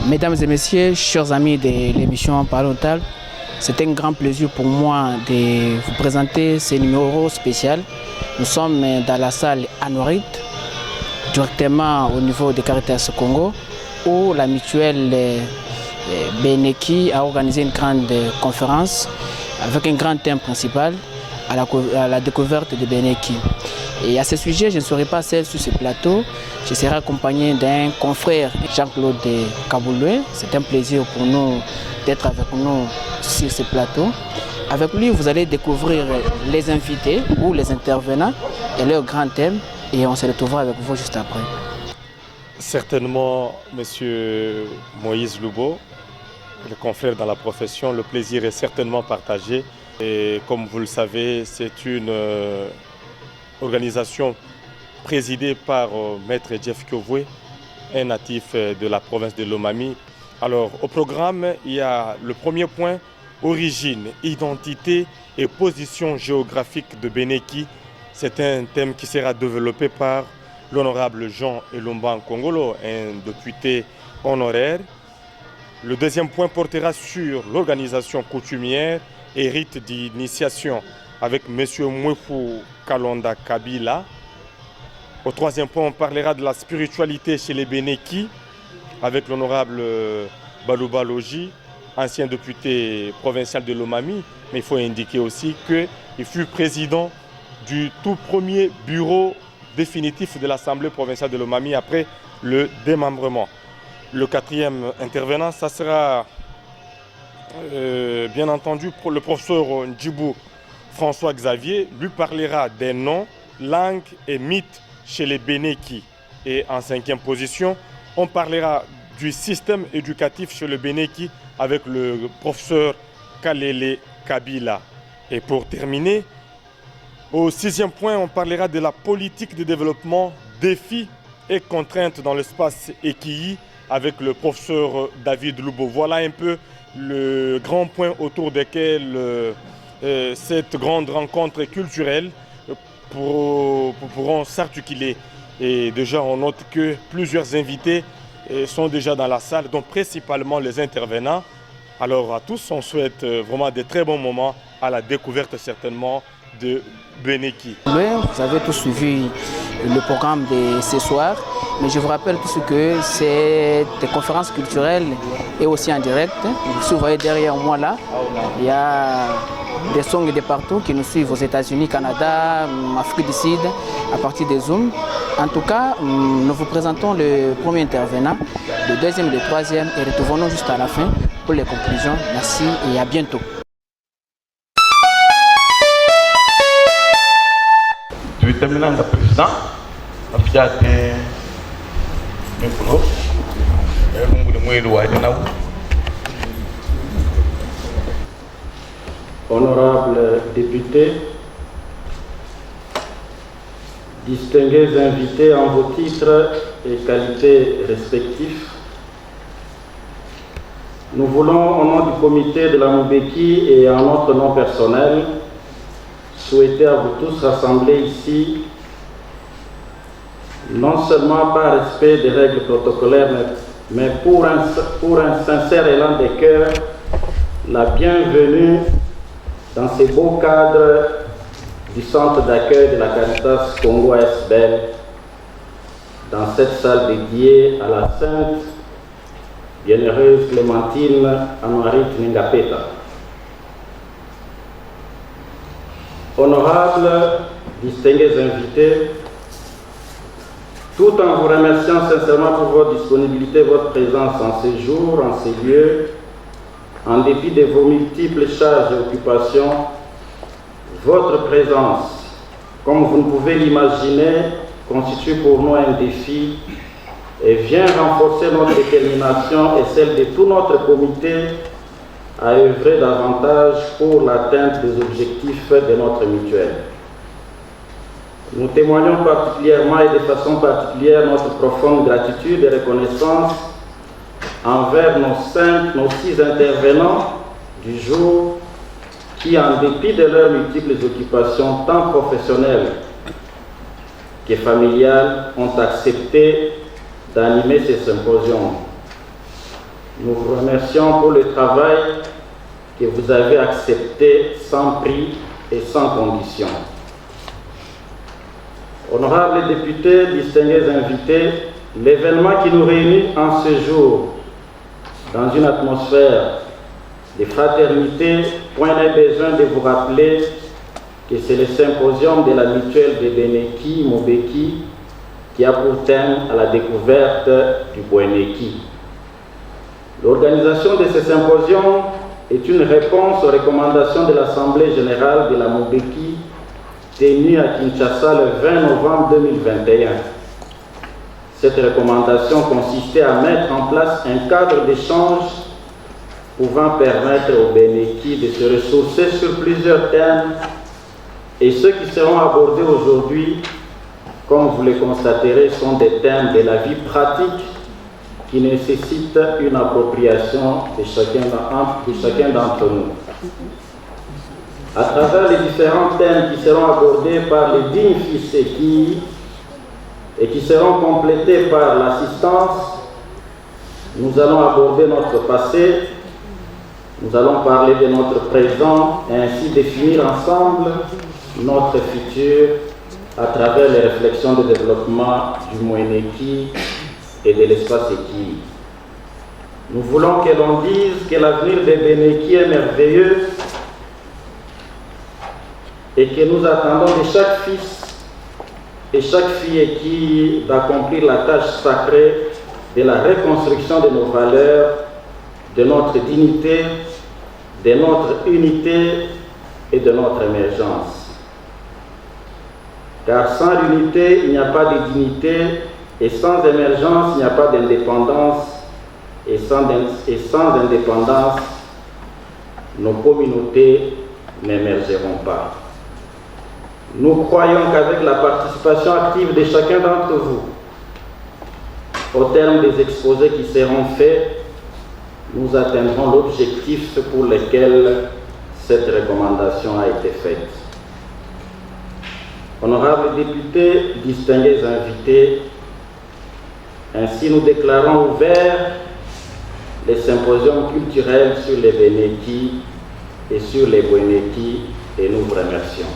Mesdames et messieurs, chers amis de l'émission Parlons Table, c'est un grand plaisir pour moi de vous présenter ce numéro spécial. Nous sommes dans la salle Anorit, directement au niveau de Caritas Congo, où la mutuelle Beneki a organisé une grande conférence avec un grand thème principal à la découverte de Beneki. Et à ce sujet, je ne serai pas seul sur ce plateau. Je serai accompagné d'un confrère, Jean-Claude Kabouloué. C'est un plaisir pour nous d'être avec nous sur ce plateau. Avec lui, vous allez découvrir les invités ou les intervenants et leurs grands thèmes. Et on se retrouvera avec vous juste après. Certainement, Monsieur Moïse Loubo, le confrère dans la profession, le plaisir est certainement partagé. Et comme vous le savez, c'est une organisation présidée par Maître Jeff Kyovwe, un natif de la province de Lomami. Alors, au programme, il y a le premier point, origine, identité et position géographique de Beneki. C'est un thème qui sera développé par l'honorable Jean Elomba Nkongolo, un député honoraire. Le deuxième point portera sur l'organisation coutumière et rite d'initiation avec M. Mwefu Kalonda Kabila. Au troisième point, on parlera de la spiritualité chez les Beneki avec l'honorable Balouba Loji, ancien député provincial de Lomami. Mais il faut indiquer aussi qu'il fut président du tout premier bureau définitif de l'Assemblée provinciale de Lomami après le démembrement. Le quatrième intervenant, ça sera bien entendu pour le professeur Ndjibou François Xavier. Lui parlera des noms, langues et mythes chez les Beneki. Et en cinquième position, on parlera du système éducatif chez le Beneki avec le professeur Kalele Kabila. Et pour terminer, au sixième point, on parlera de la politique de développement, défis et contraintes dans l'espace Ekii avec le professeur David Loubo. Voilà un peu le grand point autour desquels cette grande rencontre culturelle pourront s'articuler. Et déjà, on note que plusieurs invités sont déjà dans la salle, donc principalement les intervenants. Alors à tous, on souhaite vraiment de très bons moments à la découverte certainement de Beneki. Vous avez tous suivi le programme de ce soir, mais je vous rappelle tous que cette conférence culturelle est aussi en direct. Si vous voyez derrière moi là, il y a des sons de partout qui nous suivent aux États-Unis, Canada, Afrique du Sud, à partir des Zoom. En tout cas, nous vous présentons le premier intervenant, le deuxième et le troisième, et retrouvons-nous juste à la fin pour les conclusions. Merci et à bientôt. Terminant le président, honorables députés, distingués invités en vos titres et qualités respectifs, nous voulons, au nom du comité de la Moubeki et en notre nom personnel, souhaiter à vous tous rassemblés ici, non seulement par respect des règles protocolaires, mais pour un sincère élan des cœurs, la bienvenue dans ces beaux cadres du centre d'accueil de la Caritas Congo SBL, dans cette salle dédiée à la sainte bienheureuse Clémentine Anorit Ningapeta. Honorables, distingués invités, tout en vous remerciant sincèrement pour votre disponibilité, votre présence en ces jours, en ces lieux, en dépit de vos multiples charges et occupations, votre présence, comme vous ne pouvez l'imaginer, constitue pour nous un défi et vient renforcer notre détermination et celle de tout notre comité à œuvrer davantage pour l'atteinte des objectifs de notre mutuelle. Nous témoignons particulièrement et de façon particulière notre profonde gratitude et reconnaissance envers nos 6 intervenants du jour qui, en dépit de leurs multiples occupations tant professionnelles que familiales, ont accepté d'animer ces symposiums. nous vous remercions pour le travail que vous avez accepté sans prix et sans condition. Honorables députés, distingués invités, l'événement qui nous réunit en ce jour, dans une atmosphère de fraternité, point n'est besoin de vous rappeler que c'est le symposium de la mutuelle de Beneki Mobeki qui a pour thème à la découverte du Bouénéki. L'organisation de ce symposium est une réponse aux recommandations de l'Assemblée générale de la Mobeki tenue à Kinshasa le 20 novembre 2021. Cette recommandation consistait à mettre en place un cadre d'échange pouvant permettre aux Bénéki de se ressourcer sur plusieurs thèmes, et ceux qui seront abordés aujourd'hui, comme vous le constaterez, sont des thèmes de la vie pratique qui nécessitent une appropriation de chacun d'entre nous. À travers les différents thèmes qui seront abordés par les dignes fils et qui seront complétés par l'assistance, nous allons aborder notre passé, nous allons parler de notre présent et ainsi définir ensemble notre futur à travers les réflexions de développement du Mouénéki et de l'espace Eki. Nous voulons que l'on dise que l'avenir des Bénéki est merveilleux et que nous attendons de chaque fils et chaque fille Eki d'accomplir la tâche sacrée de la reconstruction de nos valeurs, de notre dignité, de notre unité et de notre émergence. Car sans l'unité, il n'y a pas de dignité, et sans émergence, il n'y a pas d'indépendance, et sans indépendance, nos communautés n'émergeront pas. Nous croyons qu'avec la participation active de chacun d'entre vous, au terme des exposés qui seront faits, nous atteindrons l'objectif pour lequel cette recommandation a été faite. Honorables députés, distingués invités, ainsi nous déclarons ouvert les symposiums culturels sur les Bénéki et sur les Bouénéki et nous vous remercions.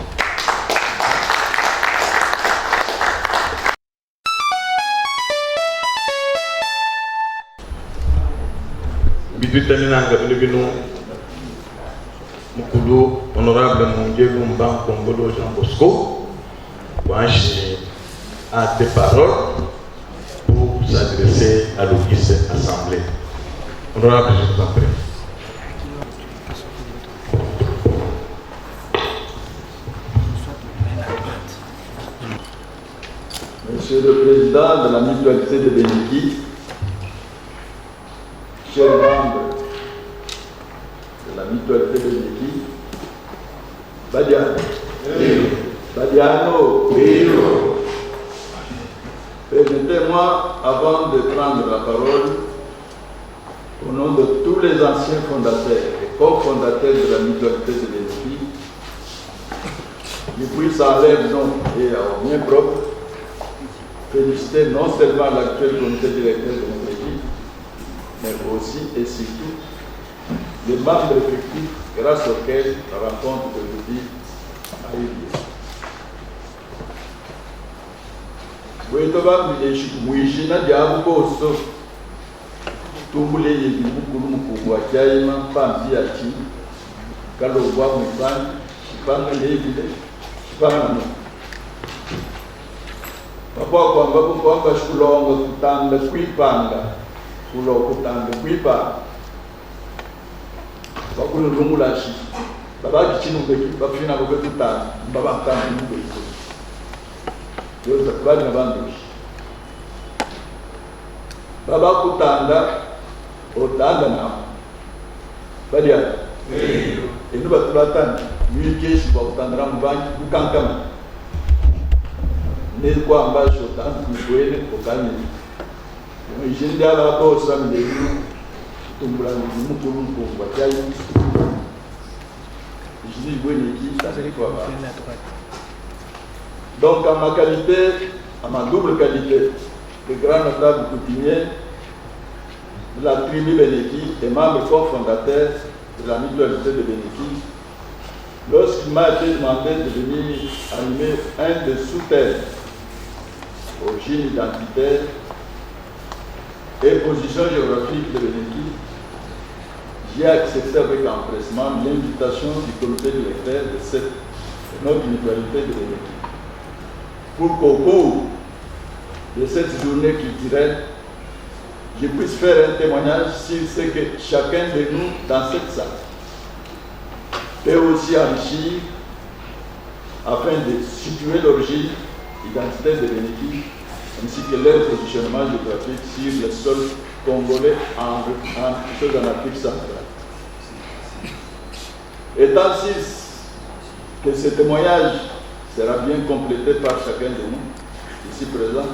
Bidutananga Bilibino Mukulu, honorable Mungego Mban Kongolo Jean Bosco, a des paroles pour s'adresser à l'auguste assemblée. Honorable, je vous en prie. Monsieur le Président de la mutualité de Bénéki, chers membres de la mutualité de Bénéki, Badiano, Badiano, permettez-moi, avant de prendre la parole, au nom de tous les anciens fondateurs et cofondateurs de la mutualité de Bénéki, je puisse en leur nom et en mien propre féliciter non seulement l'actuel comité directeur de notre équipe, mais aussi et surtout les membres effectifs grâce auxquels la rencontre d'aujourd'hui a eu lieu. Wetoba Mouijina Diabukoso, Tumule Yibukuru Mukubwa Jaima, Pambi Achi, Kalogwa Mufan, Shipanga Levile, Shipanga. Papa kwamba shukulonga kutanga kwipanga kulo kutanga kwipa bakulu lumulashi baba kichinu beki bafina ko kutanga baba kutanga ngubeko yo zakubali nabandu baba kutanga otanga na badia enu batulatan mwikeshi bakutandira mubanki kukankama ne kwamba shotan kukwene kokani ijindi ala bosa mdeyu tumbula mukuru mukuru bakai ijindi Bouénéki ça c'est quoi donc à ma qualité, à ma double qualité de grand notable coutumier de la tribu Beneki et membre cofondateur de la mutualité de Beneki, lorsqu'il m'a été demandé de venir animer un des sous-thèmes, origine identitaire et position géographique de Beneki, j'ai accepté avec empressement l'invitation du comité directeur de notre mutualité de Beneki pour qu'au cours de cette journée culturelle, je puisse faire un témoignage sur ce que chacun de nous dans cette salle peut aussi enrichir afin de situer l'origine identitaire de Beneki ainsi que leur positionnement géographique sur le sol congolais en Afrique centrale. Étant si que ce témoignage sera bien complété par chacun de nous ici présents,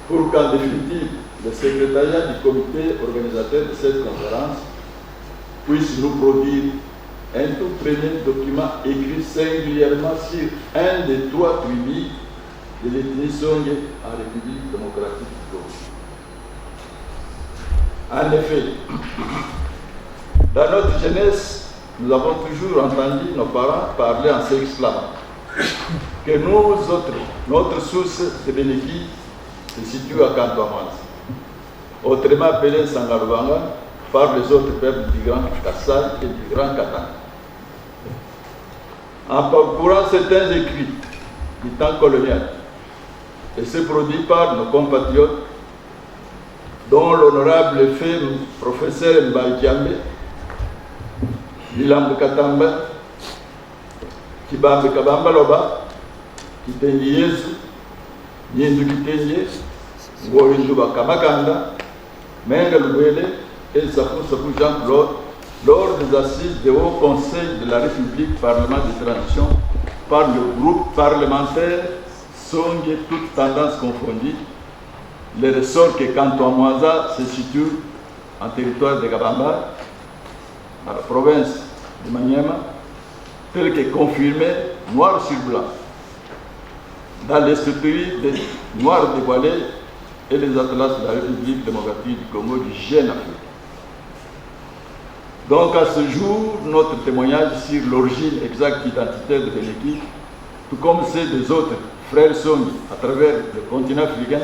pour qu'en définitive, le secrétariat du comité organisateur de cette conférence puisse nous produire un tout premier document écrit singulièrement sur un des 3 tribus de l'ethnie Songé en République démocratique du Congo. En effet, dans notre jeunesse, nous avons toujours entendu nos parents parler en s'exclamant que nous autres, notre source de Beneki se situe à Kantoamans, autrement appelé Sangalubanga par les autres peuples du Grand Kassai et du Grand Katanga. En parcourant certains écrits du temps colonial, et c'est produit par nos compatriotes, dont l'honorable fait professeur Mbaïkiambe, Lilambe Katamba, Kibambe Kabamba Loba, Kitengi Yesu, Nyendu Kitenye, Ngoyindu Bakamakanda, Menga Lubele et Sapou Jean-Claude, lors des assises du Haut Conseil de la République Parlement de transition par le groupe parlementaire Songé, toutes tendances confondues, les ressorts que Kantoamwaza se situe en territoire de Kabamba, dans la province de Maniema, tel que confirmé noir sur blanc dans les structures des Noirs dévoilés et les atlas de la République démocratique du Congo du Jeune Afrique. Donc à ce jour, notre témoignage sur l'origine exacte identitaire de Beneki, tout comme ceux des autres frères Songi à travers le continent africain,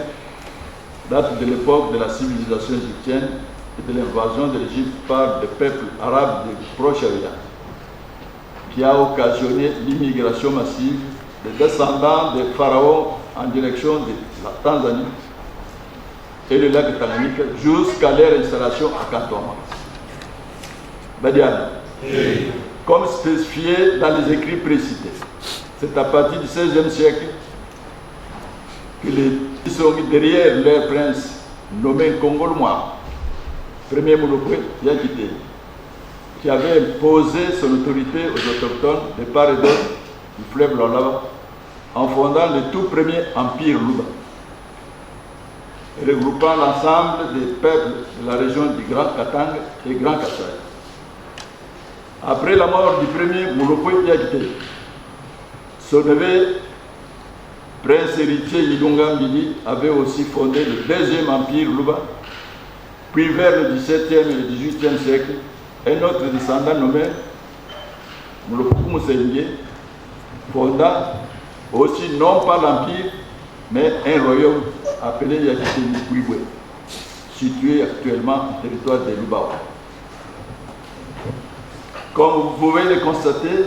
date de l'époque de la civilisation égyptienne et de l'invasion de l'Égypte par des peuples arabes du Proche-Orient, qui a occasionné l'immigration massive des descendants des pharaons en direction de la Tanzanie et le lac Tanganyika jusqu'à leur installation à Kantoamans. Badiane, comme spécifié dans les écrits précités, c'est à partir du XVIe siècle que les Songi, derrière leur prince nommé Kongolmoa, premier Moulopoué Yakité, qui avait imposé son autorité aux autochtones de part et d'autre du fleuve Lolaba en fondant le tout premier empire Luba, regroupant l'ensemble des peuples de la région du Grand Katanga et Grand Kassai. Après la mort du premier Moulopoué Yakité, son neveu, prince héritier Yilunga Mbili, avait aussi fondé le deuxième empire Luba, puis vers le XVIIe et le XVIIIe siècle, un autre descendant nommé Moulopoukou Mousseïngue fonda aussi non pas l'empire, mais un royaume appelé Yakité Nikuibwe, situé actuellement au territoire de Lubawa. Comme vous pouvez le constater,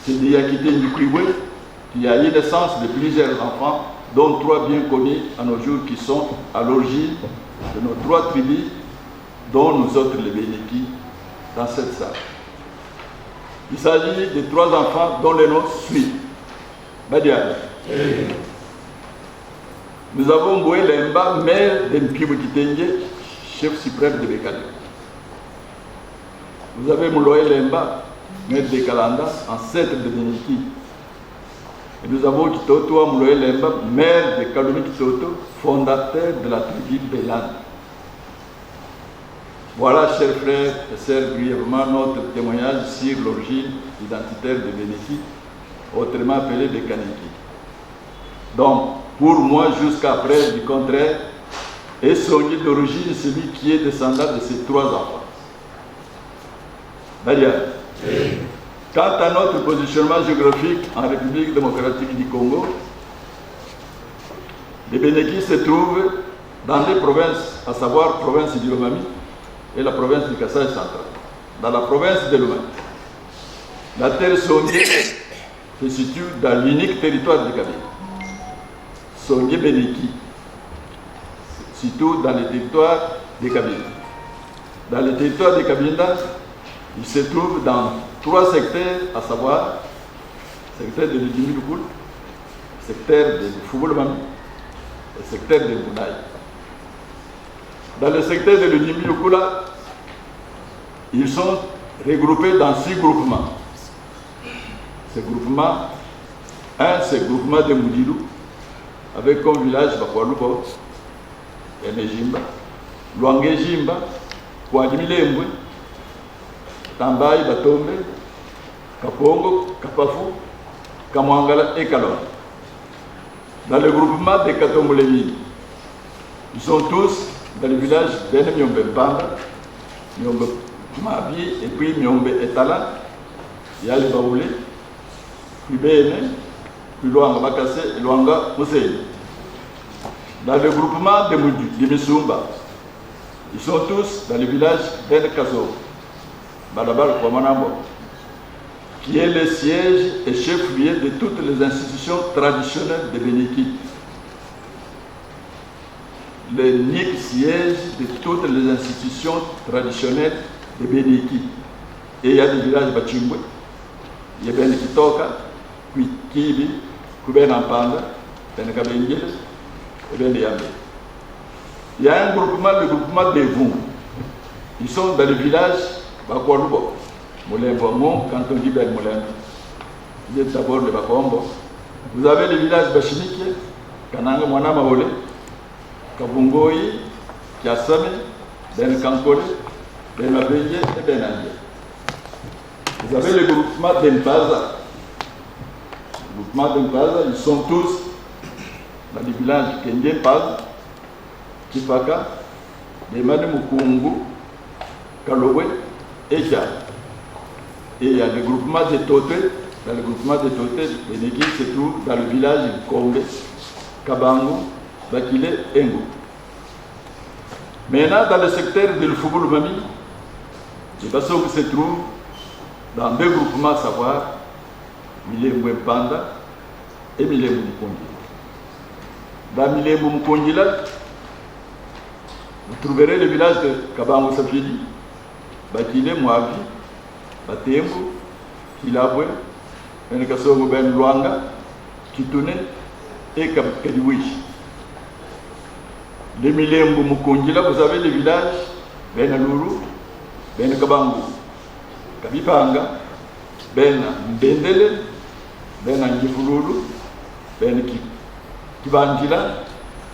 c'est de Yakité Nikuibwe qu'il y a eu naissance de plusieurs enfants, dont 3 bien connus à nos jours qui sont à l'origine de nos 3 tribus, dont nous autres les Beneki dans cette salle. Il s'agit de 3 enfants dont les noms suivent. Badiane. Nous avons Mboué Lemba, maire de Mpibo Kitenge, chef suprême de Bekale. Vous avez Mouloé Lemba, maire de Kalanda, ancêtre de Beneki. Et nous avons Kitoto Mouloé Lemba, maire de Kalumi Kitoto, fondateur de la tribu Bélan. Voilà, chers frères et sœurs, brièvement notre témoignage sur l'origine identitaire de Beneki, autrement appelé Bekaneki. Donc, pour moi, jusqu'à preuve du contraire, et Songi d'origine, celui qui est descendant de ses 3 enfants. D'ailleurs, quant à notre positionnement géographique en République démocratique du Congo, les Bénékis se trouvent dans des provinces, à savoir la province du Lomami et la province du Kasaï central. Dans la province de Lomami, la terre Songi se situe dans l'unique territoire du Kabila. Songi Bénéki, surtout dans le territoire des Kabila. Dans le territoire des Kabila, il se trouve dans 3 secteurs, à savoir le secteur de l'Idimilukul, le secteur de Fouboulmami et le secteur de Mounaï. Dans le secteur de l'Idimilukul, ils sont regroupés dans 6 groupements. Ces groupements, c'est le groupement de Moudilou, avec comme village Bakwalubo, Enejimba, Luangejimba, Kwadimilembwe, Tambaye, Batombe, Kapongo, Kapafu, Kamwangala et Kalon. Dans le groupement de Katomolemi, ils sont tous dans le village de Myombe Mpanda, Myombe Mabi et puis Myombe Etala, Yali Baoulé, puis Bene, puis Luanga Bakase et Luanga Mousseï. Dans le groupement de Misumba, ils sont tous dans le village d'Enkazo, Balabal Kwamanambo, qui est le siège et chef-lieu de toutes les institutions traditionnelles de Bénéki. L'unique siège de toutes les institutions traditionnelles de Bénéki. Et il y a des villages Bachimbwe, il y a Ben Kitoka, puis Kibi, Kuben Ampanda, Ben Kabengele et Ben Yamé. Il y a un groupement, le groupement des Vung. Ils sont dans le village Bakwalubo, Molembo, quand on dit Ben Molembo. Vous êtes d'abord le Bakombo. Vous avez le village Bachimiki, Kananga Mwana Maole, Kabungoi, Kiasame, Ben Kankole, Ben Abeye et Ben Anye. Vous avez le groupement d'Empaza. Le groupement d'Empaza, ils sont tous dans le village Kendempaz, Kipaka, Demane Mukungu, Kalowe et Kia. Et il y a le groupement de Toté. Dans le groupement de Toté, Bénéki se trouve dans le village de Kombe, Kabangu, Bakile et Ngou. Maintenant, dans le secteur de l'Fouboulmami, les Bassou se trouvent dans 2 groupements, à savoir Milembu Mpanda et Milembu Mkongila. Dans Milembu Mkongila, vous trouverez le village de Kabangu Sapili, Bakile, Mouavi, Batembu, Kilabwe, Benekasongo Ben Luanga, Kitune et Kadiwichi. Les Milembu Mkongila, vous avez le village Ben Aluru, Ben Kabangu, Kabipanga, Ben Mbendele, Ben Angifululu, Ben Kibanjila,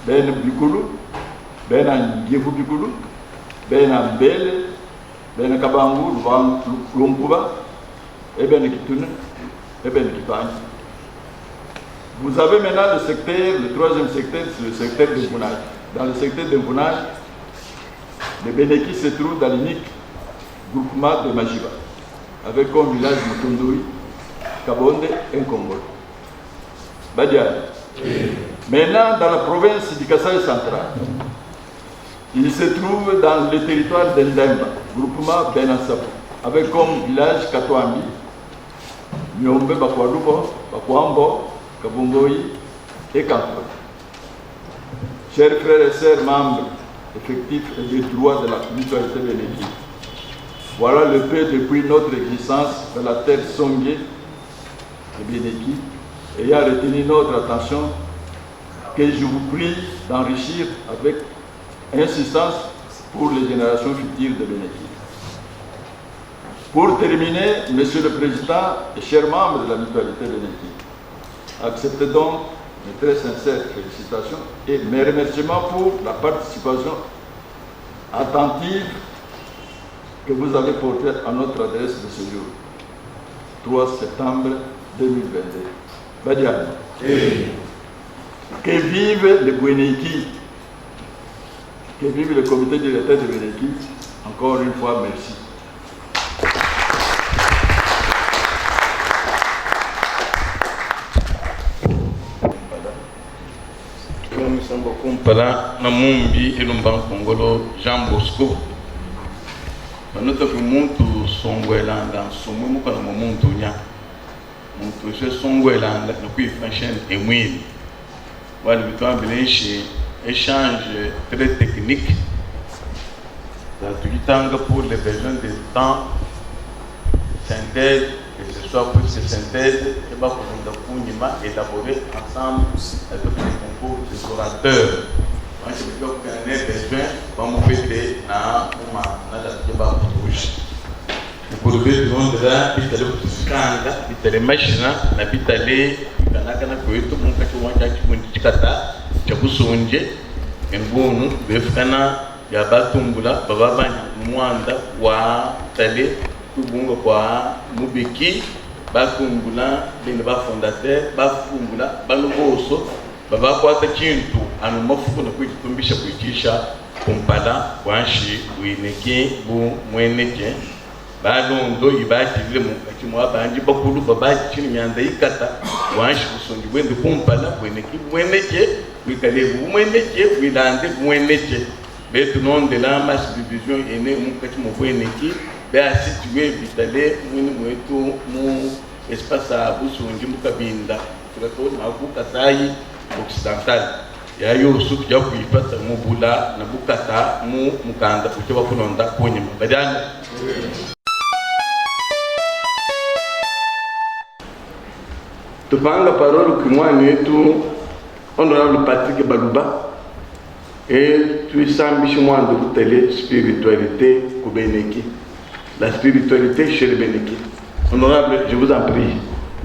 Ben Bikulu, Ben Angifu Bikulu, Ben Ambele, Ben Kabangu, Lumpuba, et Ben Kitune, et Ben Kibanji. Vous avez maintenant le secteur, le 3e secteur, c'est le secteur de Mounaï. Dans le secteur de Mounaï, les Bénéki se trouvent dans l'unique groupement de Majiba, avec comme village Mutundoui, Kabonde et Kongol. Badiane. Maintenant, dans la province du Kasaï central, il se trouve dans le territoire d'Endemba, groupement Benassabou, avec comme village Katouambi, Myombe, Bakwalubo, Bakwambo, Kabungoyi et Kankol. Chers frères et sœurs membres effectifs et des droits de la mutualité bénéfique, voilà le peu depuis notre existence dans la terre Songué de Bénéki, ayant retenu notre attention, que je vous prie d'enrichir avec insistance pour les générations futures de Bénéki. Pour terminer, Monsieur le Président et chers membres de la mutualité Bénéki, acceptez donc mes très sincères félicitations et mes remerciements pour la participation attentive que vous avez portée à notre adresse de ce jour, 3 septembre 2022. Badiane. Que vive le Bénéki, Que vive le comité directeur de Beneki. Encore une fois, merci. Kumpala na mumbi elumba Kongolo Jean Bosco. Nota que muito songwelanda somo mu kana muntu nya. Muntu se songwelanda no kui fashion emwili. Wali bitwa bilenche échange très technique. Dans tout temps pour les besoins de temps synthèse, que ce soit pour ces synthèses, et bah pour élaborer ensemble avec les concours des orateurs. Moi, je veux qu'on ait besoin, on va faire na débat rouge. Pour le besoin de là, il y a le scandale, il y a les machines, la vitale, il y a la cohésion, mon cas, on a dit kata, chakusonje, et bon, le frana, il y a batumbula, baba mwanda, wa tale. Kubunga kwa mubiki bakumbula bene ba fondateur bafumbula banuboso baba kwata kintu anu mafuko na kwitumbisha kuikisha kumpala wanshi wineke bu mweneke balondo ibakile mu kakimwa banji bakulu baba chini myanda ikata wanshi kusongi wende kumpala weneke mweneke wikale bu mweneke wilande mweneke betu non de la masse division ene mu kakimwa weneke bea situé vitale mwini mwetu mu espace a Busungi mukabinda tukato na Kasai occidental ya yosu kuja kuipata mubula na bukata mu mukanda kuchoba kunonda kwenye mbadani tupanga parole kimwani wetu honorable Patrick Baluba et tuisambishi mwando kutele spiritualité kubeneki. La spiritualité chez les Beneki. Honorable, je vous en prie,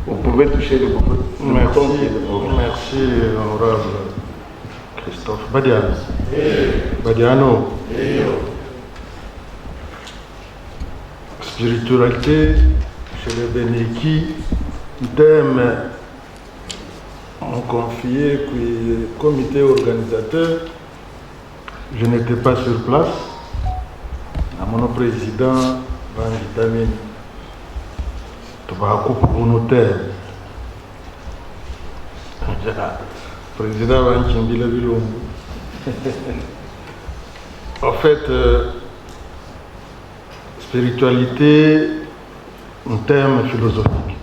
vous pouvez toucher le bouton. Merci, honorable Christophe Badiano. Badiano. Spiritualité chez les Beneki, thème ont confié que le comité organisateur, je n'étais pas sur place, à mon président. Vitamine tobacco pour notaire président Vanchimbila Bilombo. En fait, spiritualité, un thème philosophique.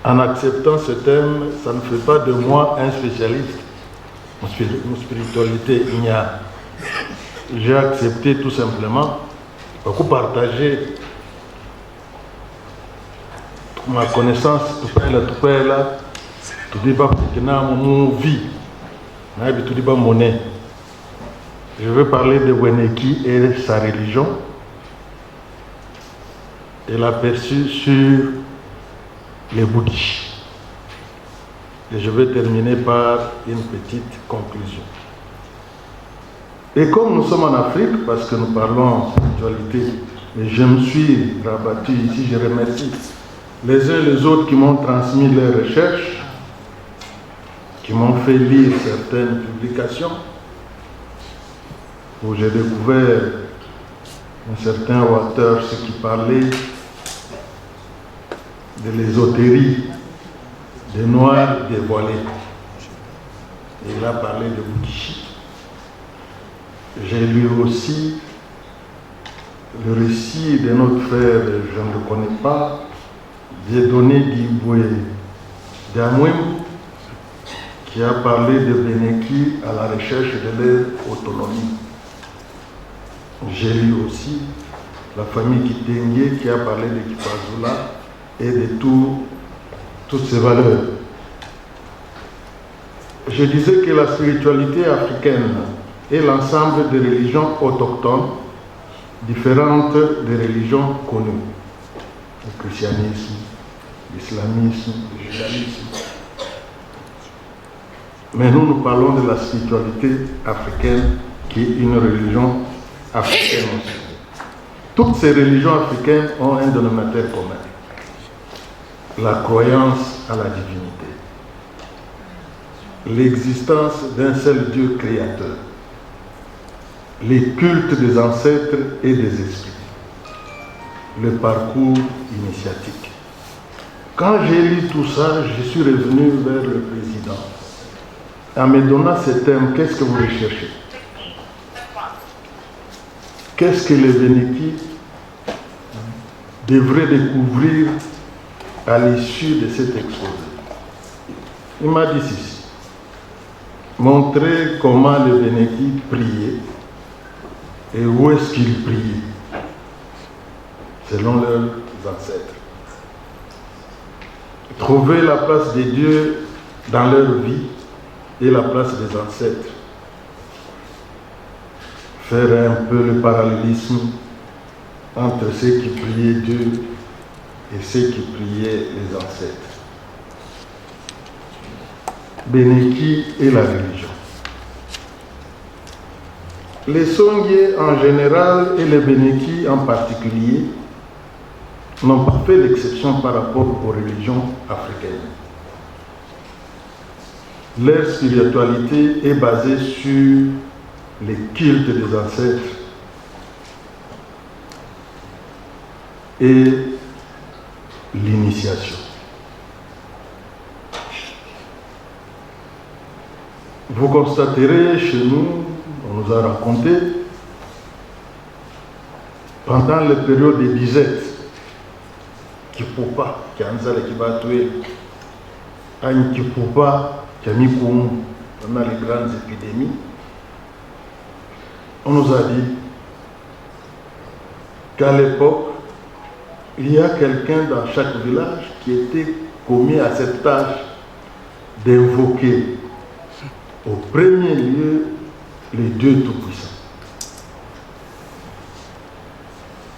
En acceptant ce thème, ça ne fait pas de moi un spécialiste en spiritualité ignare. J'ai accepté tout simplement pour partager ma connaissance, tout débat pour mon vie, tout débat monnaie. Je veux parler de Weneki et sa religion et l'aperçu sur les bouddhistes. Et je vais terminer par une petite conclusion. Et comme nous sommes en Afrique, parce que nous parlons d'actualité, et je me suis rabattu ici, je remercie les uns et les autres qui m'ont transmis leurs recherches, qui m'ont fait lire certaines publications, où j'ai découvert un certain auteur, ce qui parlait de l'ésotérie, des noirs dévoilés. Et il a parlé de bouddhisme. J'ai lu aussi le récit de notre frère, je ne le connais pas, Dieudonné Diboué Diamouim, qui a parlé de Beneki à la recherche de leur autonomie. J'ai lu aussi la famille Kitenge qui a parlé de Kipazula et de toutes ces valeurs. Je disais que la spiritualité africaine est l'ensemble des religions autochtones différentes des religions connues. Le christianisme, l'islamisme, le judaïsme. Mais nous parlons de la spiritualité africaine qui est une religion africaine aussi. Toutes ces religions africaines ont un dénominateur commun. La croyance à la divinité. l'existence d'un seul Dieu créateur, les cultes des ancêtres et des esprits, le parcours initiatique. Quand j'ai lu tout ça, je suis revenu vers le président. En me donnant ce thème, qu'est-ce que vous recherchez? Qu'est-ce que les Bénékis devraient découvrir à l'issue de cet exposé? Il m'a dit ceci: montrer comment les Bénékis priaient et où est-ce qu'ils priaient selon leurs ancêtres. Trouver la place de Dieu dans leur vie et la place des ancêtres. Faire un peu le parallélisme entre ceux qui priaient Dieu et ceux qui priaient les ancêtres. Bénéki et la religion. Les Songhé en général et les Bénéki en particulier n'ont pas fait l'exception par rapport aux religions africaines. Leur spiritualité est basée sur les cultes des ancêtres et l'initiation. Vous constaterez chez nous, on nous a raconté, pendant la période des disettes, Kipupa, qui a un Kibatoué, un Kipupa, qui a mis pendant les grandes épidémies, on nous a dit qu'à l'époque, il y a quelqu'un dans chaque village qui était commis à cette tâche d'invoquer au premier lieu les dieux tout-puissants.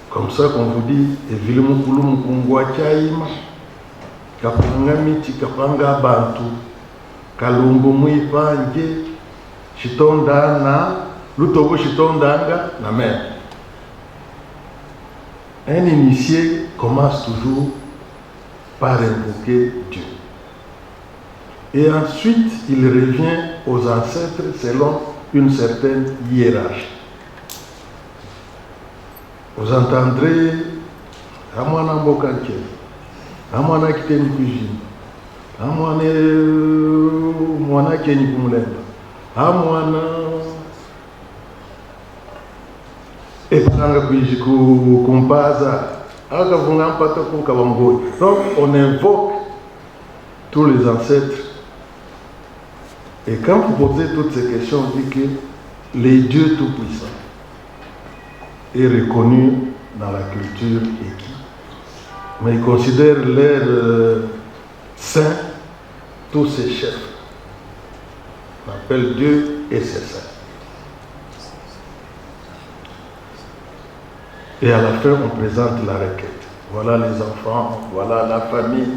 Comme ça qu'on vous dit, Evilimukulu Mukungwa Chaima, Kapanga Miti, Kapanga Bantu, Kalumbu Muipange, Chitondana, Lutobo Chitondanga, la mer. Un initié commence toujours par invoquer Dieu. Et ensuite, il revient aux ancêtres selon une certaine hiérarchie. Vous entendrez Amwana Mbokanke, Amwana Kiteni Kujini, Amwana Keni Kumulemba, Amwana Epanga Kujiku Kumpaza, Agavungampata Kunkabamboy. Donc on invoque tous les ancêtres. Et quand vous posez toutes ces questions, on dit que les dieux tout-puissants est reconnu dans la culture équi. Mais ils considèrent leurs saints, tous ces chefs. On appelle Dieu et ses saints. Et à la fin, on présente la requête. Voilà les enfants, voilà la famille.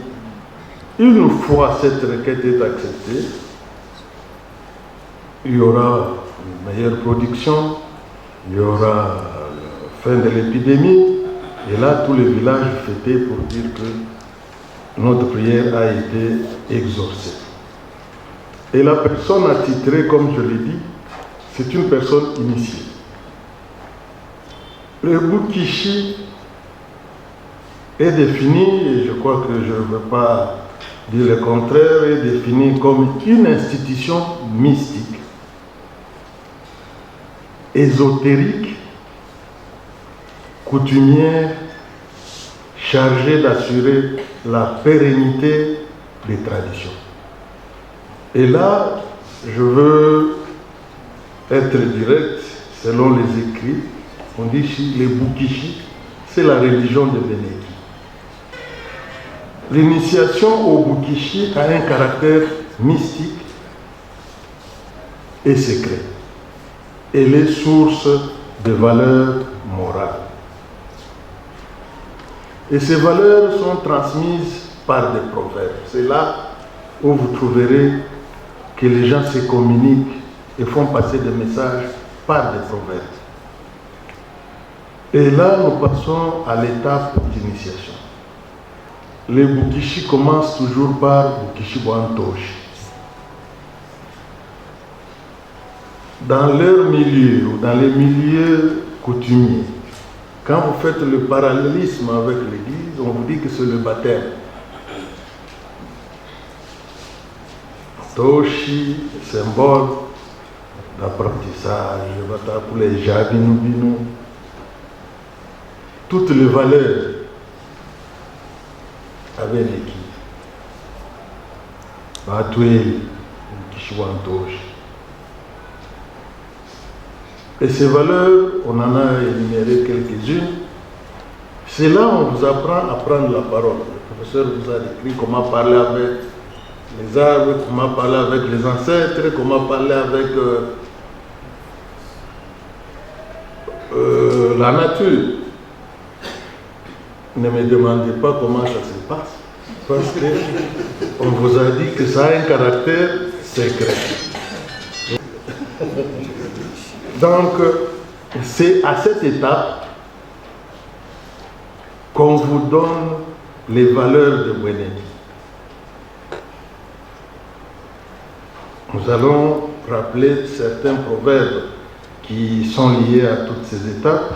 Une fois cette requête est acceptée, il y aura une meilleure production, il y aura la fin de l'épidémie, et là tous les villages fêtaient pour dire que notre prière a été exaucée. Et la personne attitrée, comme je l'ai dit, c'est une personne initiée. Le Bukishi est défini, et je crois que je ne veux pas dire le contraire, est défini comme une institution mystique, ésotérique, coutumière, chargée d'assurer la pérennité des traditions. Et là, je veux être direct, selon les écrits, on dit ici, les Bukishi, c'est la religion de Bénéki. L'initiation au Bukishi a un caractère mystique et secret. Elle est source de valeurs morales. Et ces valeurs sont transmises par des proverbes. C'est là où vous trouverez que les gens se communiquent et font passer des messages par des proverbes. Et là, nous passons à l'étape d'initiation. Les Bukishi commencent toujours par Bukishi Boantoshi. dans leur milieu ou dans les milieux coutumiers, quand vous faites le parallélisme avec l'Église, on vous dit que c'est le baptême. Toshi, symbole d'apprentissage, pour les jabinoubinou, toutes les valeurs avaient l'équipe. Batoué, Kishuantoshi. Et ces valeurs, on en a énuméré quelques-unes. C'est là où on vous apprend à prendre la parole. Le professeur vous a décrit comment parler avec les arbres, comment parler avec les ancêtres, comment parler avec la nature. Ne me demandez pas comment ça se passe, parce qu'on vous a dit que ça a un caractère secret. Donc, c'est à cette étape qu'on vous donne les valeurs de Bweneni. Nous allons rappeler certains proverbes qui sont liés à toutes ces étapes.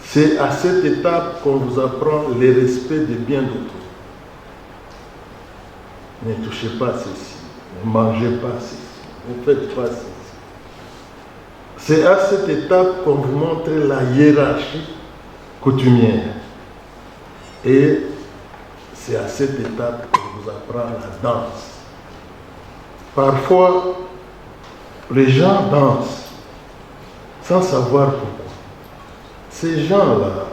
C'est à cette étape qu'on vous apprend le respect des biens d'autrui. Ne touchez pas ceci, ne mangez pas ceci, ne faites pas ceci. C'est à cette étape qu'on vous montre la hiérarchie coutumière. Et c'est à cette étape qu'on vous apprend la danse. Parfois, les gens dansent sans savoir pourquoi. Ces gens-là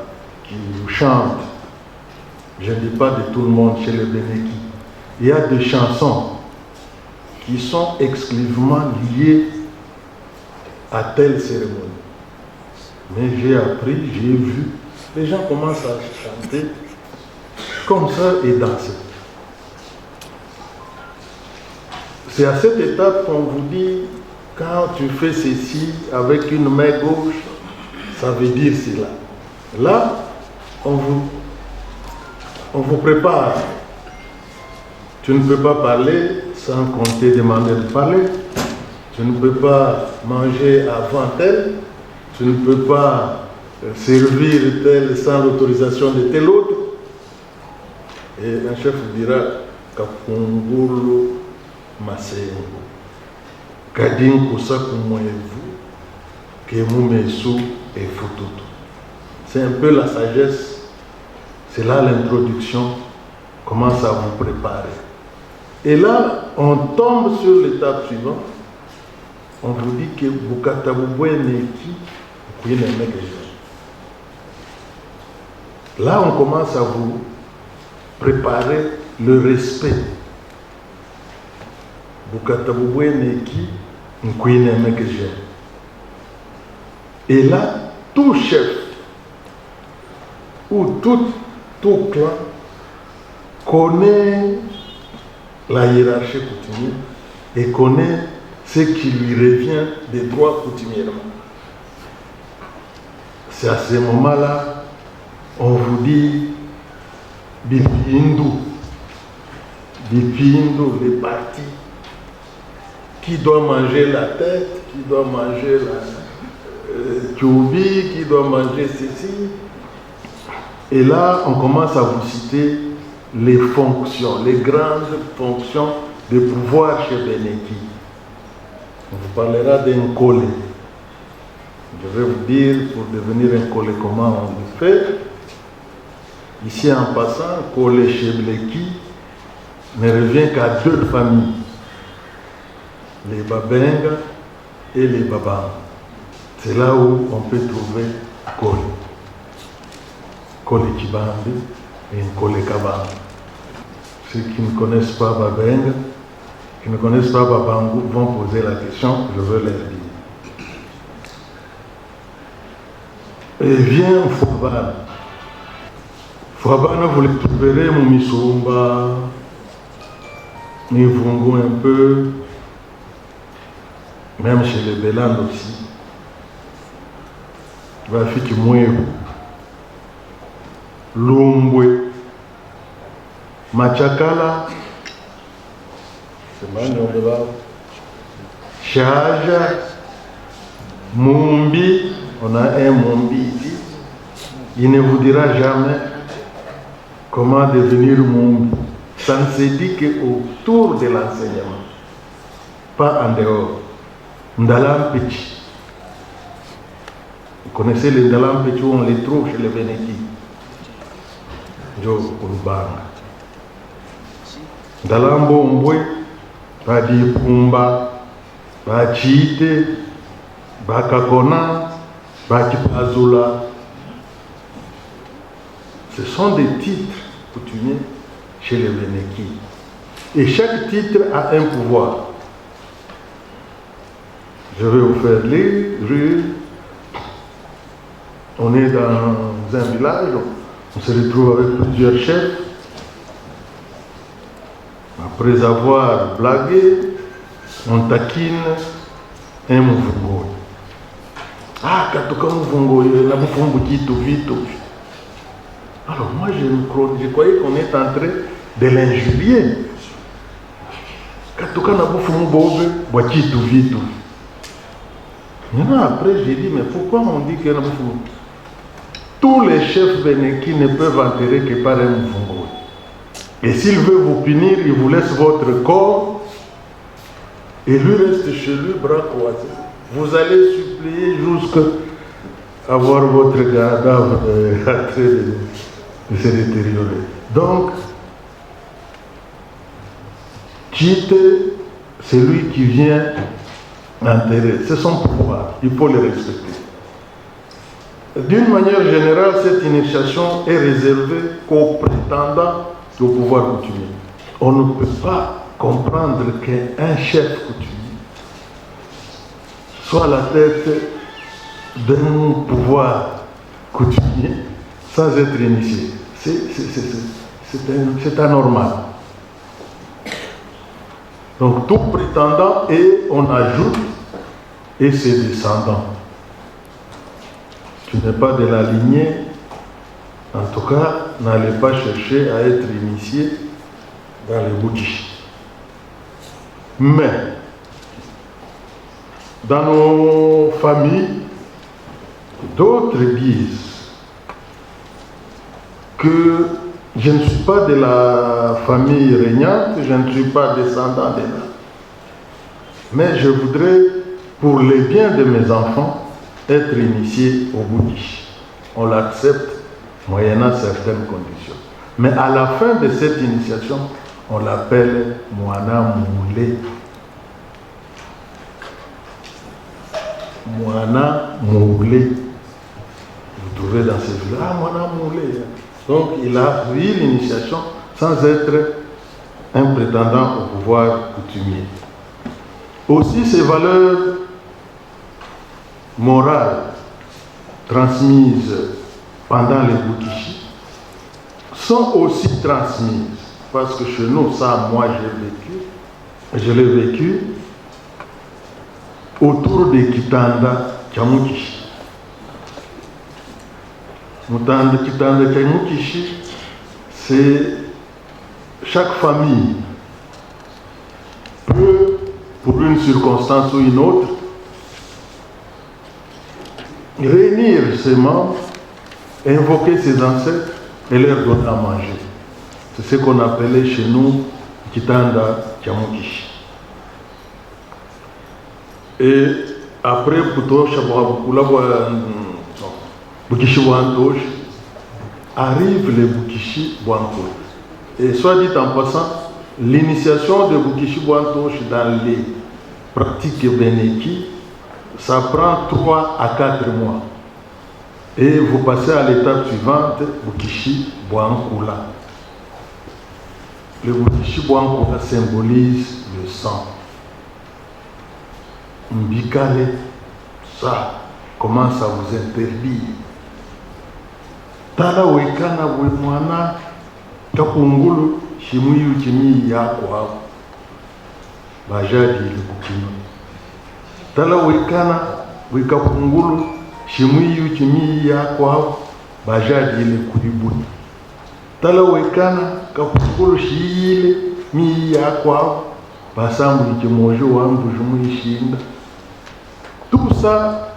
qui vous chantent, je ne dis pas de tout le monde chez les Bénéki, il y a des chansons qui sont exclusivement liées à telle cérémonie. Mais j'ai appris, j'ai vu, les gens commencent à chanter comme ça et danser. C'est à cette étape qu'on vous dit, quand tu fais ceci avec une main gauche, ça veut dire cela. Là, on vous prépare. Tu ne peux pas parler sans qu'on t'ait demandé de parler. Tu ne peux pas manger avant tel. Tu ne peux pas servir tel sans l'autorisation de tel autre. Et un chef vous dira, Kapungulu Masengo. Kadin Kosaku Moevu, Kemumesu et Fututu. C'est un peu la sagesse. C'est là l'introduction. Commence à vous préparer. Et là, on tombe sur l'étape suivante. On vous dit que Bukatabouboue Neki, là, on commence à vous préparer le respect. Bukatabouboue Neki, et là, tout chef ou tout clan connaît la hiérarchie coutumière et connaît ce qui lui revient des droits coutumièrement. C'est à ce moment-là, on vous dit Bipindu, les parties. Qui doit manger la tête, qui doit manger la tchoubi, qui doit manger ceci. Et là, on commence à vous citer les fonctions, les grandes fonctions de pouvoir chez Bénéki. On vous parlera d'un collé. Je vais vous dire, pour devenir un collé, comment on le fait. Ici, en passant, collé chez Bénéki ne revient qu'à deux familles. Les Babenga et les Babang. C'est là où on peut trouver Kole. Kole Kibambi et Kole Kabang. Ceux qui ne connaissent pas Babenga, qui ne connaissent pas Babangu vont poser la question, je veux leur dire. Et vient Fouabana. Fouabana, vous le trouverez, Moumissoumba, Nivungu un peu. Même chez les Bélandes aussi. Rafiki Mouéou, Lumbwe, Machakala, c'est Chaja, Mumbi, on a un Mumbi ici, il ne vous dira jamais comment devenir Mumbi. Ça ne se dit qu'autour de l'enseignement, pas en dehors. Ndalam Petit. Vous connaissez les Ndalam Petit où on les trouve chez les Vénétis. Jo Kurubanga. Ndalam Bombwe, Badi Pumba, Bachite, Bakakona, Bakipazula. Ce sont des titres coutumiers chez les Vénétis. Et chaque titre a un pouvoir. Je vais vous faire lire. On est dans un village, on se retrouve avec plusieurs chefs. Après avoir blagué, on taquine un Muvungo. Ah, Katoka Muvungo, il y a un vite. Alors moi, je croyais qu'on est en train de l'injurier. Katoka Muvungo, vite. Maintenant, après, j'ai dit, mais pourquoi on dit qu'il y a un Muvungo? Tous les chefs bénékis ne peuvent enterrer que par un Muvungo. Et s'il veut vous punir, il vous laisse votre corps et lui reste chez lui, bras croisés. Vous allez supplier jusqu'à avoir votre cadavre en train de se détériorer. Donc, Tite, c'est lui qui vient enterrer. C'est son pouvoir. Il faut le respecter. D'une manière générale, cette initiation est réservée qu'aux prétendants au pouvoir coutumier. On ne peut pas comprendre qu'un chef coutumier soit à la tête d'un pouvoir coutumier sans être initié. C'est anormal. Donc tout prétendant et on ajoute et ses descendants. Tu n'es pas de la lignée, en tout cas, n'allez pas chercher à être initié dans les Bouddhistes. Mais, dans nos familles, d'autres disent que je ne suis pas de la famille régnante, je ne suis pas descendant de là. Mais je voudrais, pour le bien de mes enfants, être initié au bouddhisme. On l'accepte moyennant certaines conditions. Mais à la fin de cette initiation, on l'appelle Moana Moulé. Moana Moulé. Vous trouvez dans ce village, ah, Moana Moulé. Donc il a pris l'initiation sans être un prétendant au pouvoir coutumier. Aussi ces valeurs morales transmises pendant les Bokishi sont aussi transmises. Parce que chez nous, ça, moi, je l'ai vécu autour de Kitanda Chamukishi. Kitanda Chamukishi, c'est chaque famille peut, pour une circonstance ou une autre, réunir ses membres, invoquer ses ancêtres et leur donner à manger. C'est ce qu'on appelait chez nous Kitanda Chamukishi. Et après, Bukishi Wantosh, arrivent les Bukishi Wantosh. Et soit dit en passant, l'initiation de Bukishi Wantosh dans les pratiques bénéki, ça prend 3 à 4 mois. Et vous passez à l'étape suivante, Bukishi Bwankula. Le Bukishi Bwankula symbolise le sang. Mbikale, ça commence à vous interdire. Tala wekana wemwana takungulu shimuyu chimi yako bajadi likukino. Tala wekana wekapungulu shimuyu chimi yako bajadi likulibuni. Tala wekana kapungulu shile mi yako basambu chimojo wangu jumuishinda. Tout ça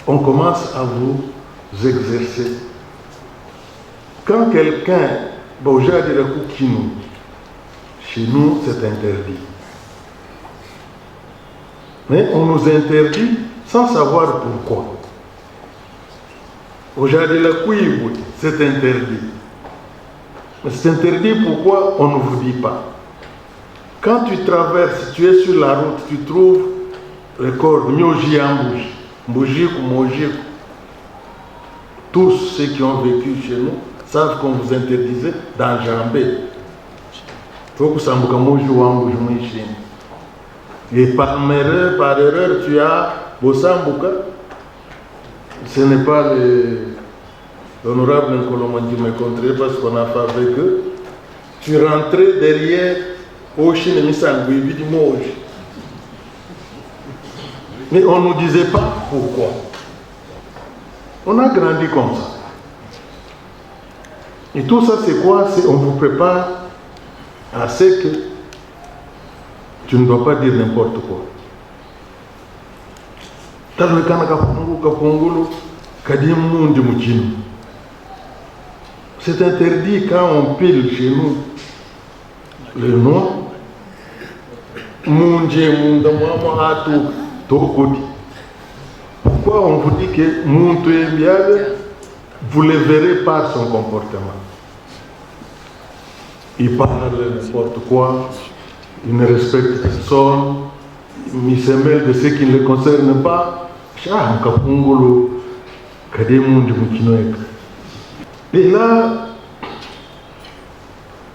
on commence à vous exercer. Quand quelqu'un, bon, j'ai dit le coup qui nous, chez nous, c'est interdit. Mais on nous interdit sans savoir pourquoi. Aujourd'hui, le coup, c'est interdit. Mais c'est interdit pourquoi on ne vous dit pas. Quand tu traverses, tu es sur la route, tu trouves le corps Myoji Ambouji, Mbouji ou Moji. Tous ceux qui ont vécu chez nous savent qu'on vous interdisait d'enjamber. Il faut que ça me Moji ou Ambouji Moji. Et par erreur, tu as Bossambuka. Ce n'est pas l'honorable Nkolomon qui me contredit parce qu'on a fait avec eux. Tu rentrais derrière Oshin et Missangui, Vidimoji. Mais on ne nous disait pas pourquoi. On a grandi comme ça. Et tout ça, c'est quoi? C'est on vous prépare à ce que tu ne dois pas dire n'importe quoi. C'est interdit quand on pile chez nous le nom. Pourquoi on vous dit que vous le verrez par son comportement? Il parle n'importe quoi, il ne respecte personne, il se mêle de ce qui ne le concerne pas. Et là,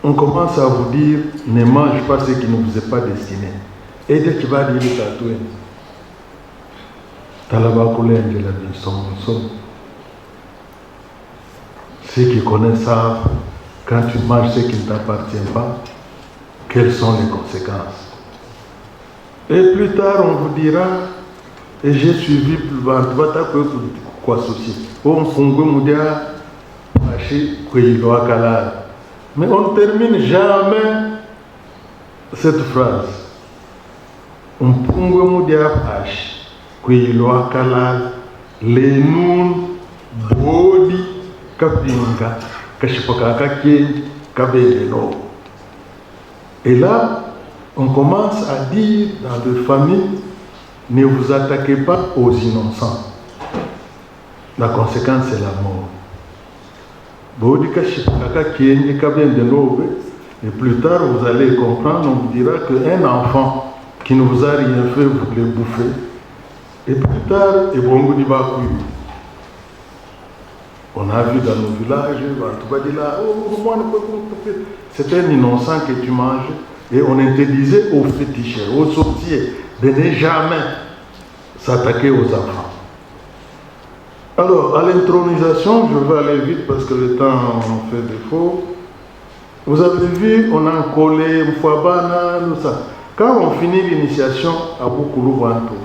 on commence à vous dire, ne mange pas ce qui ne vous est pas destiné. Et dès que tu vas dire tatoué, ceux qui connaissent savent, quand tu manges ce qui ne t'appartient pas, quelles sont les conséquences. Et plus tard, on vous dira, et j'ai suivi plus bas, quoi souci. Mais on ne termine jamais cette phrase. On pungue moudia pache, kuiloa kalal, lenun, bodi, kapinga, kashipaka kien, kabeleno. Et là, on commence à dire dans les familles, ne vous attaquez pas aux innocents. La conséquence, c'est la mort. Et plus tard, vous allez comprendre, on vous dira qu'un enfant qui ne vous a rien fait, vous le bouffez. Et plus tard, on a vu dans nos villages, c'est un innocent que tu manges. Et on interdisait aux féticheurs, aux sorciers, de ne jamais s'attaquer aux enfants. Alors, à l'intronisation, je vais aller vite parce que le temps fait défaut. Vous avez vu, on a collé Mfouabana, tout ça. Quand on finit l'initiation à Boukoulou Wantour,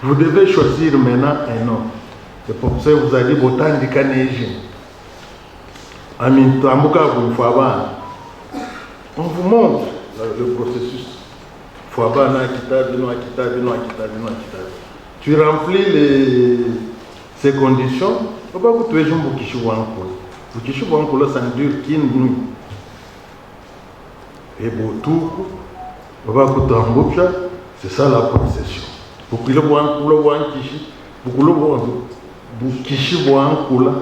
vous devez choisir maintenant un nom. C'est pour ça que vous allez Botan di Kaneji. Amin Tambuka Mfouabana. On vous montre le processus. Mfouabana, tu remplis ces conditions, tu es un Boukishu Wankoula. Boukishu Wankoula, ça ne dure qu'une nuit. Et Boutoukou, c'est ça la procession. Boukishu Wankoula,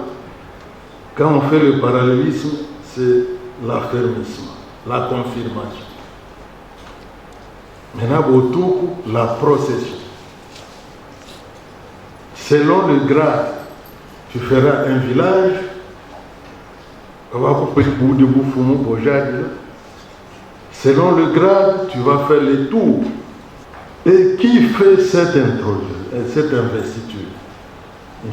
quand on fait le parallélisme, c'est l'affermissement, la confirmation. Maintenant, Boutoukou, la procession. Selon le grade, tu feras un village. Selon le grade, tu vas faire les tours. Et qui fait cette investiture?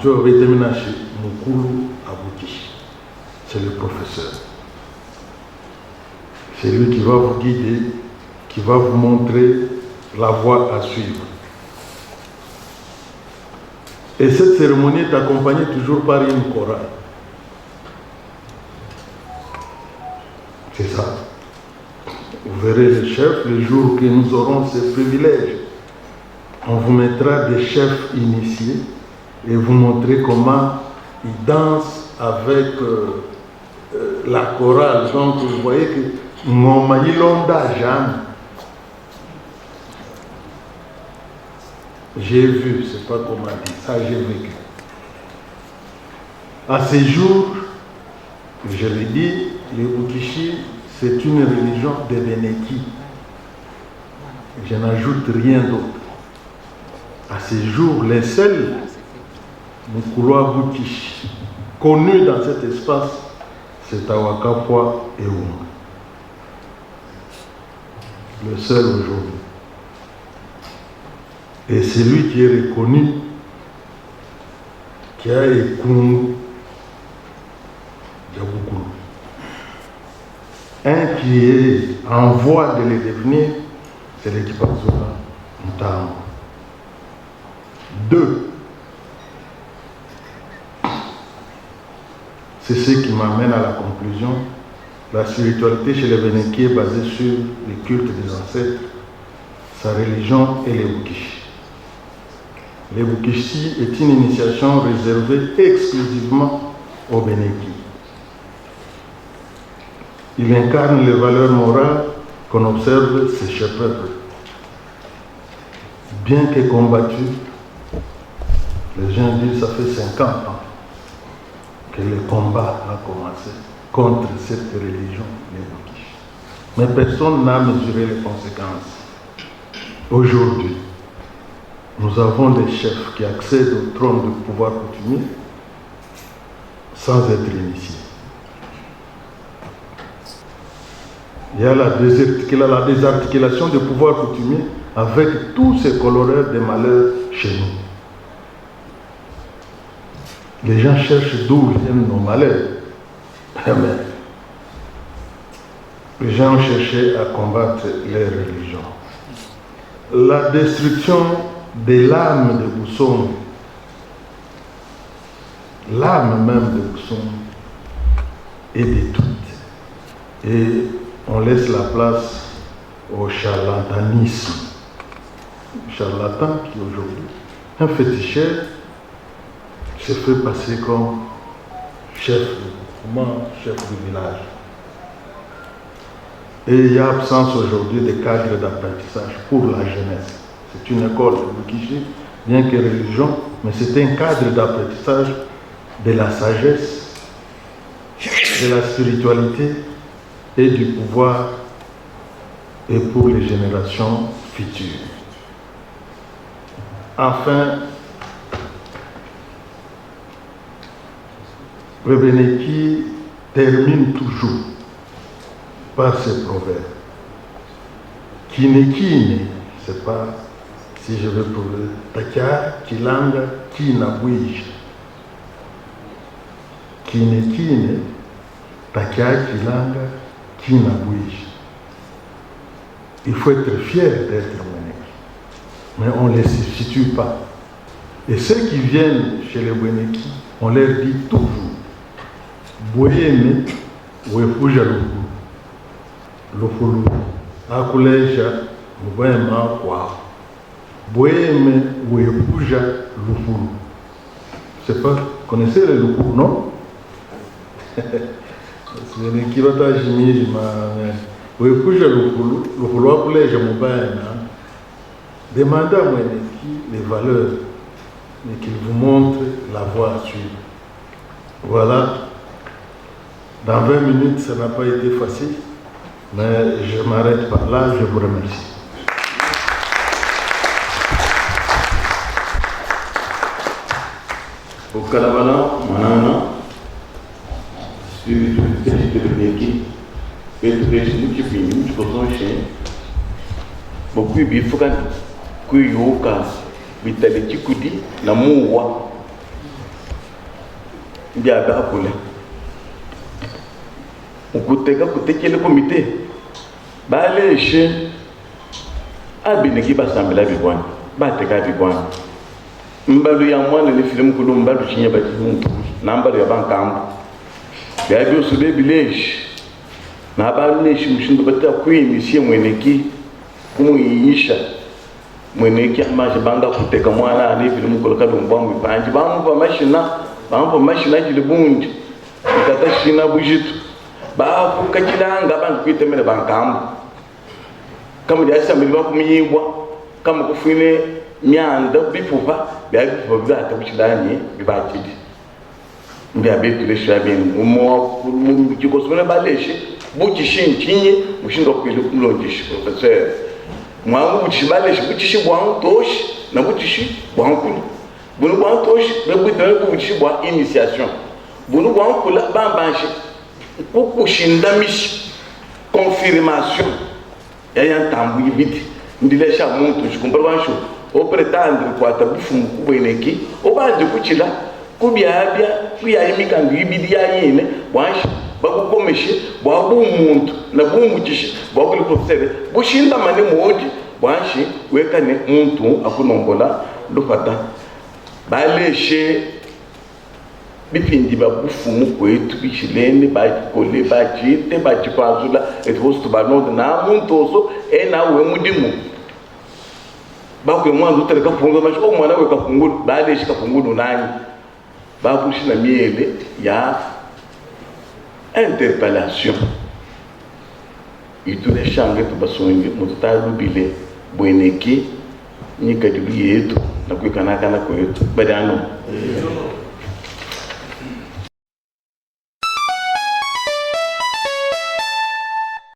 Je vais terminer chez Moukoulou Abouki. C'est le professeur. C'est lui qui va vous guider, qui va vous montrer la voie à suivre. Et cette cérémonie est accompagnée toujours par une chorale. C'est ça. Vous verrez les chefs, le jour que nous aurons ces privilèges. On vous mettra des chefs initiés et vous montrer comment il danse avec la chorale. Donc vous voyez que Ngomayi Londa Jeanne. J'ai vu, c'est pas comment dire, ça j'ai vécu. À ces jours, je l'ai dit, les Bukishi, c'est une religion des Beneki. Je n'ajoute rien d'autre. À ces jours, les seuls Mukuluwa Bukishi connus dans cet espace, c'est Tawakafwa et Oum. Le seul aujourd'hui. Et c'est lui qui est reconnu, qui a Ekungu Djabukulu. Un qui est en voie de le devenir, c'est l'équipe Azoula Moutambo. 2. C'est ce qui m'amène à la conclusion. La spiritualité chez les Beneki est basée sur les cultes des ancêtres, sa religion et les Bukishi. Les Bukishi est une initiation réservée exclusivement aux Beneki. Il incarne les valeurs morales qu'on observe chez ce peuple. Bien que combattu, les gens disent que ça fait 50 ans que le combat a commencé contre cette religion, les Bukishi. Mais personne n'a mesuré les conséquences. Aujourd'hui, nous avons des chefs qui accèdent au trône du pouvoir coutumier sans être initiés. Il y a la désarticulation du pouvoir coutumier avec tous ces coloreurs de malheurs chez nous. Les gens cherchent d'où viennent nos malheurs. Mais les gens ont cherché à combattre les religions. La destruction de l'âme de Bousson, l'âme même de Bousson est détruite. Et on laisse la place au charlatanisme. Le charlatan qui aujourd'hui, un féticheur, se fait passer comme chef du mouvement, chef du village. Et il y a absence aujourd'hui de cadres d'apprentissage pour la jeunesse. C'est une école de Bukishi, bien que religion, mais c'est un cadre d'apprentissage de la sagesse, de la spiritualité et du pouvoir, et pour les générations futures. Enfin, le Beneki termine toujours par ce proverbe. Kine, c'est pas, si je veux prouver, Takia, Kilanga, Kinabouij. Kine, Takia, Kilanga, Kinabouij. Il faut être fier d'être Beneki. Mais on ne les substitue pas. Et ceux qui viennent chez les Beneki, on leur dit toujours Boyeme, Wefuja Lofulu, Akuleja, Mubema Kwa. Boyeme, Wefuja Lofulu. Je ne sais pas, vous connaissez les Lofulu, non? C'est Beneki Bata Jimi, Wefuja Lofulu, Lofulu Akuleja Mubema. Demandez à Beneki les valeurs, mais qu'il vous montre la voie à suivre. Voilà. Dans 20 minutes, ça n'a pas été facile, mais je m'arrête par là, je vous remercie. Au Kalabana, Manana, spiritualité de Beneki, et de Beneki, je finis, je pose un chien. Beaucoup de bifoukan, Kuyoka, Vitaliti Koudi, la Mouwa, Biaga Apolé. Ukuteka kutekele komite baleshe abineki basambela bigwana bateka bigwana mbalu ya mwana le film kulu mbalu chinya bati muntu namba ya bankambu ya bio sude bilesh na baleshe mushindo bata kwini sie mweneki kumuyisha mwene kiama jibanga kuteka mwana ani vile mukoloka lumbamwe panji bamu pa mashina jilibunji ikata shina bujitu ba kukachilanga bantu kwitemere bankambu kama lyasa milima kumiyibwa kama kufine myanda bipupa byabipupa byata kuchilanye bibachidi mbya betule shabeni umo jikosone baleshe buchishin chinye mushinga kwile kumlonjishi professeur mwangu buchibaleshe buchishi bwangu toshi na buchishi bwangu bunu bwangu toshi bebutane buchishi bwa initiation bunu bwangu kula bambanshi kukushindamishi confirmation ya tambu yibiti ndilesha muntu chikumbarwansho opretendre kwata bufumu kubweneki obanje kuchila kubyabya kuyayimikandu yibidi yayine bwanshi bakukomeshe bwabu umuntu na bumuchishi bwakuli professeur bushinda mane modi bwanshi wekane muntu akunombola lufata baleshe bipindi babufumu kwetu bichilene bakole bachite bachikwazula ethostu banode na muntu oso enawe mudimu bakwe mwanzo tereka funga macho omwana we kafungulu baleshe kafungulu nani babushi na miele ya interpellation itule shange tubasonge mututalubile bweneki nyika dibi yetu na kwekanakana kwetu badano